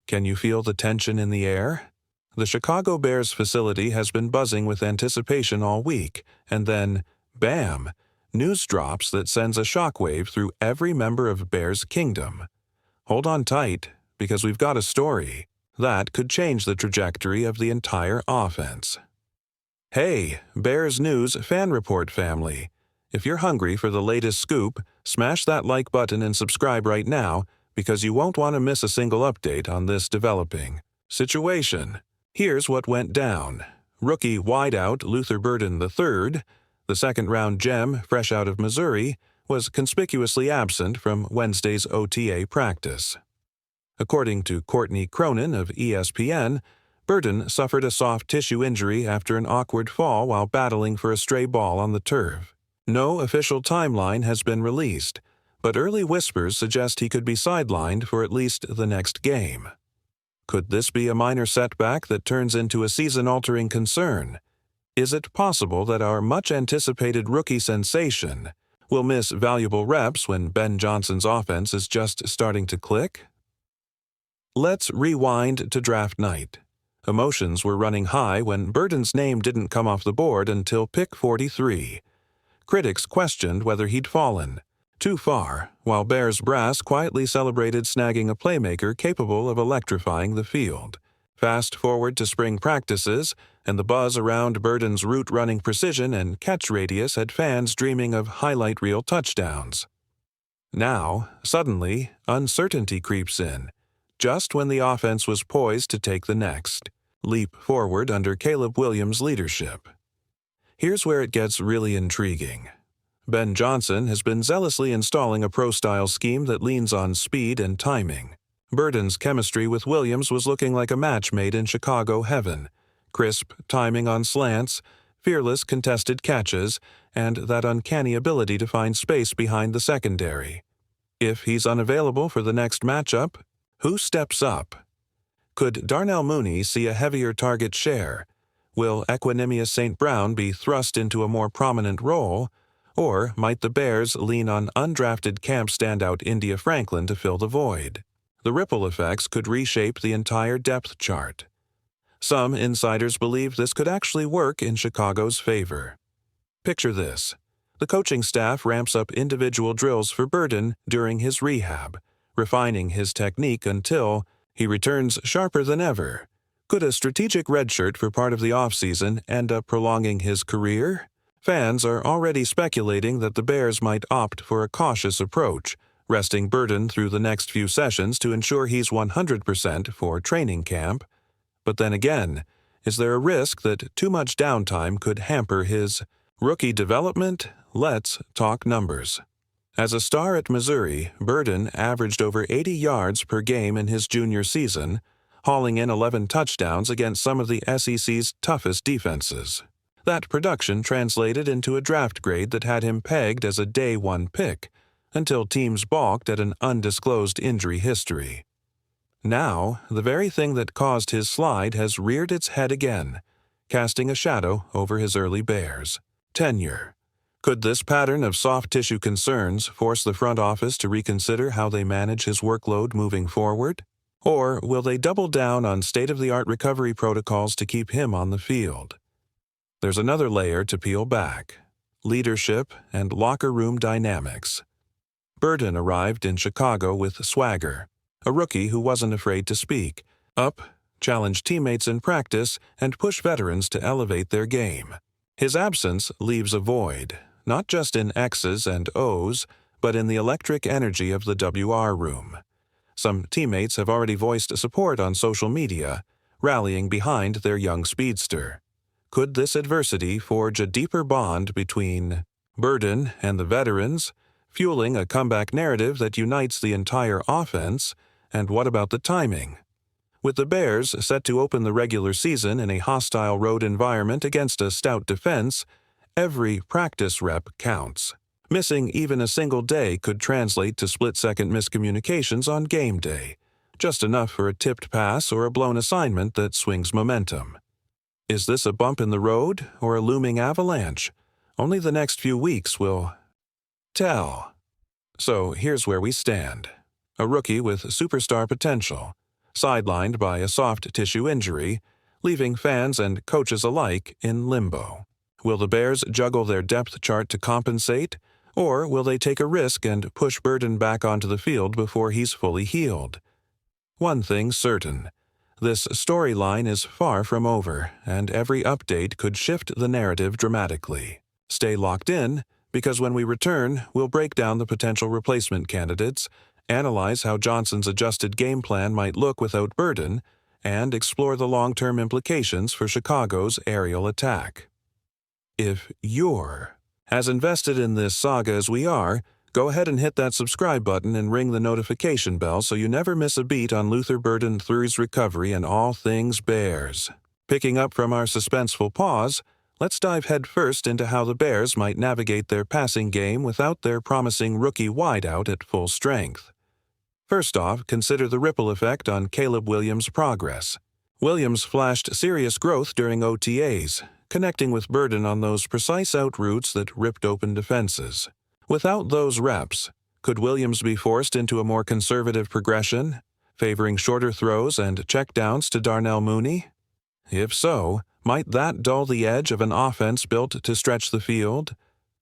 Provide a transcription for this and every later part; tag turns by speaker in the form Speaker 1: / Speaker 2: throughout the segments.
Speaker 1: Can you feel the tension in the air? The Chicago Bears facility has been buzzing with anticipation all week, and then, bam, news drops that sends a shockwave through every member of Bears Kingdom. Hold on tight, because we've got a story that could change the trajectory of the entire offense. Hey, Bears News Fan Report family. If you're hungry for the latest scoop, smash that like button and subscribe right now, because you won't want to miss a single update on this developing situation. Here's what went down. Rookie wideout Luther Burden III, the second-round gem fresh out of Missouri, was conspicuously absent from Wednesday's OTA practice. According to Courtney Cronin of ESPN, Burden suffered a soft tissue injury after an awkward fall while battling for a stray ball on the turf. No official timeline has been released, but early whispers suggest he could be sidelined for at least the next game. Could this be a minor setback that turns into a season-altering concern? Is it possible that our much-anticipated rookie sensation will miss valuable reps when Ben Johnson's offense is just starting to click? Let's rewind to draft night. Emotions were running high when Burden's name didn't come off the board until pick 43. Critics questioned whether he'd fallen too far, while Bears brass quietly celebrated snagging a playmaker capable of electrifying the field. Fast forward to spring practices, and the buzz around Burden's route-running precision and catch radius had fans dreaming of highlight reel touchdowns. Now, suddenly, uncertainty creeps in, just when the offense was poised to take the next leap forward under Caleb Williams' leadership. Here's where it gets really intriguing. Ben Johnson has been zealously installing a pro-style scheme that leans on speed and timing. Burden's chemistry with Williams was looking like a match made in Chicago heaven. Crisp timing on slants, fearless contested catches, and that uncanny ability to find space behind the secondary. If he's unavailable for the next matchup, who steps up? Could Darnell Mooney see a heavier target share? Will Equanimous St. Brown be thrust into a more prominent role? Or might the Bears lean on undrafted camp standout India Franklin to fill the void? The ripple effects could reshape the entire depth chart. Some insiders believe this could actually work in Chicago's favor. Picture this. The coaching staff ramps up individual drills for Burden during his rehab, refining his technique until he returns sharper than ever. Could a strategic redshirt for part of the offseason end up prolonging his career? Fans are already speculating that the Bears might opt for a cautious approach, resting Burden through the next few sessions to ensure he's 100% for training camp. But then again, is there a risk that too much downtime could hamper his rookie development? Let's talk numbers. As a star at Missouri, Burden averaged over 80 yards per game in his junior season, hauling in 11 touchdowns against some of the SEC's toughest defenses. That production translated into a draft grade that had him pegged as a day one pick, until teams balked at an undisclosed injury history. Now, the very thing that caused his slide has reared its head again, casting a shadow over his early Bears tenure. Could this pattern of soft tissue concerns force the front office to reconsider how they manage his workload moving forward? Or will they double down on state-of-the-art recovery protocols to keep him on the field? There's another layer to peel back: leadership and locker room dynamics. Burden arrived in Chicago with swagger, a rookie who wasn't afraid to speak up, challenge teammates in practice, and push veterans to elevate their game. His absence leaves a void, not just in X's and O's, but in the electric energy of the WR room. Some teammates have already voiced support on social media, rallying behind their young speedster. Could this adversity forge a deeper bond between Burden and the veterans, fueling a comeback narrative that unites the entire offense? And what about the timing? With the Bears set to open the regular season in a hostile road environment against a stout defense, every practice rep counts. Missing even a single day could translate to split-second miscommunications on game day, just enough for a tipped pass or a blown assignment that swings momentum. Is this a bump in the road or a looming avalanche? Only the next few weeks will tell. So here's where we stand. A rookie with superstar potential, sidelined by a soft tissue injury, leaving fans and coaches alike in limbo. Will the Bears juggle their depth chart to compensate, or will they take a risk and push Burden back onto the field before he's fully healed? One thing's certain. This storyline is far from over, and every update could shift the narrative dramatically. Stay locked in, because when we return, we'll break down the potential replacement candidates, analyze how Johnson's adjusted game plan might look without Burden, and explore the long-term implications for Chicago's aerial attack. If you're as invested in this saga as we are, go ahead and hit that subscribe button and ring the notification bell so you never miss a beat on Luther Burden III's recovery and all things Bears. Picking up from our suspenseful pause, let's dive headfirst into how the Bears might navigate their passing game without their promising rookie wideout at full strength. First off, consider the ripple effect on Caleb Williams' progress. Williams flashed serious growth during OTAs, connecting with Burden on those precise out routes that ripped open defenses. Without those reps, could Williams be forced into a more conservative progression, favoring shorter throws and checkdowns to Darnell Mooney? If so, might that dull the edge of an offense built to stretch the field?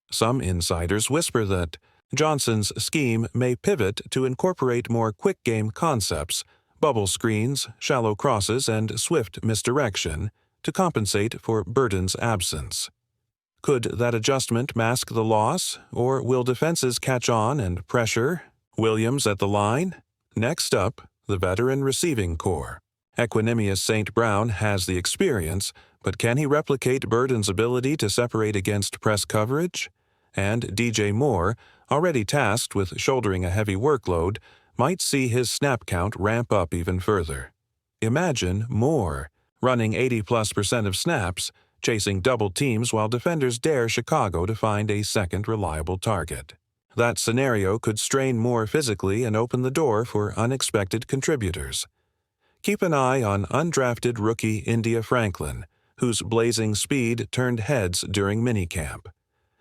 Speaker 1: Some insiders whisper that Johnson's scheme may pivot to incorporate more quick-game concepts, bubble screens, shallow crosses, and swift misdirection, to compensate for Burden's absence. Could that adjustment mask the loss, or will defenses catch on and pressure Williams at the line? Next up, the veteran receiving corps. Equanimous St. Brown has the experience, but can he replicate Burden's ability to separate against press coverage? And DJ Moore, already tasked with shouldering a heavy workload, might see his snap count ramp up even further. Imagine Moore running 80+% of snaps, chasing double teams while defenders dare Chicago to find a second reliable target. That scenario could strain Moore physically and open the door for unexpected contributors. Keep an eye on undrafted rookie India Franklin, whose blazing speed turned heads during minicamp.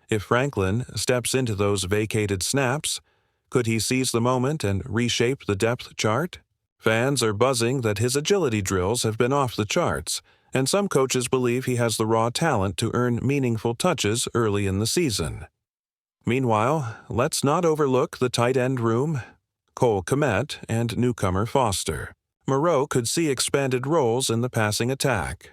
Speaker 1: If Franklin steps into those vacated snaps, could he seize the moment and reshape the depth chart? Fans are buzzing that his agility drills have been off the charts, and some coaches believe he has the raw talent to earn meaningful touches early in the season. Meanwhile, let's not overlook the tight end room, Cole Kmet and newcomer Foster. Moreau could see expanded roles in the passing attack.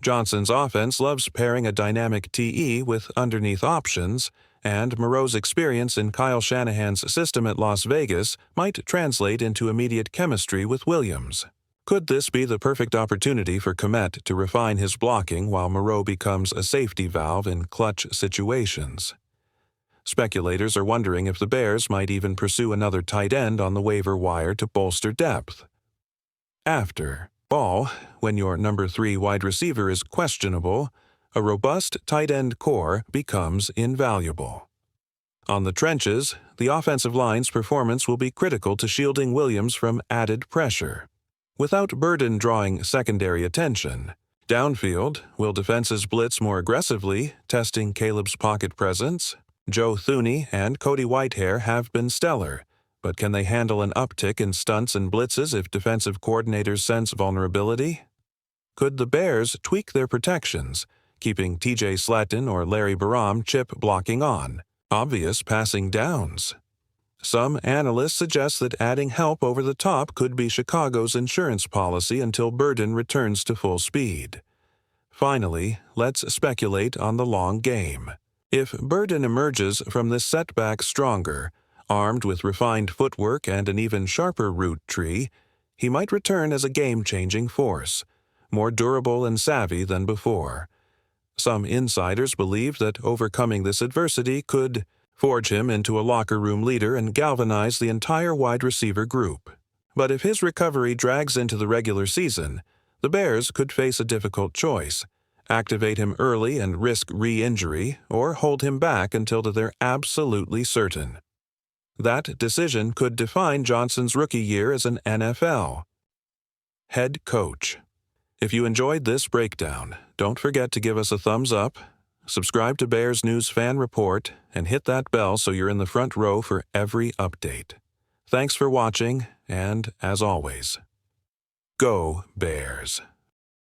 Speaker 1: Johnson's offense loves pairing a dynamic TE with underneath options, and Moreau's experience in Kyle Shanahan's system at Las Vegas might translate into immediate chemistry with Williams. Could this be the perfect opportunity for Kmet to refine his blocking while Moreau becomes a safety valve in clutch situations? Speculators are wondering if the Bears might even pursue another tight end on the waiver wire to bolster depth. After all, when your number 3 wide receiver is questionable, a robust tight end core becomes invaluable. On the trenches, the offensive line's performance will be critical to shielding Williams from added pressure. Without Burden drawing secondary attention, downfield, will defenses blitz more aggressively, testing Caleb's pocket presence? Joe Thuney and Cody Whitehair have been stellar, but can they handle an uptick in stunts and blitzes if defensive coordinators sense vulnerability? Could the Bears tweak their protections, keeping TJ Slatton or Larry Baram chip blocking on obvious passing downs? Some analysts suggest that adding help over the top could be Chicago's insurance policy until Burden returns to full speed. Finally, let's speculate on the long game. If Burden emerges from this setback stronger, armed with refined footwork and an even sharper route tree, he might return as a game-changing force, more durable and savvy than before. Some insiders believe that overcoming this adversity could forge him into a locker room leader and galvanize the entire wide receiver group. But if his recovery drags into the regular season, the Bears could face a difficult choice: activate him early and risk re-injury, or hold him back until they're absolutely certain. That decision could define Johnson's rookie year as an NFL head coach. If you enjoyed this breakdown, don't forget to give us a thumbs up, subscribe to Bears News Fan Report, and hit that bell so you're in the front row for every update. Thanks for watching, and as always, Go, Bears!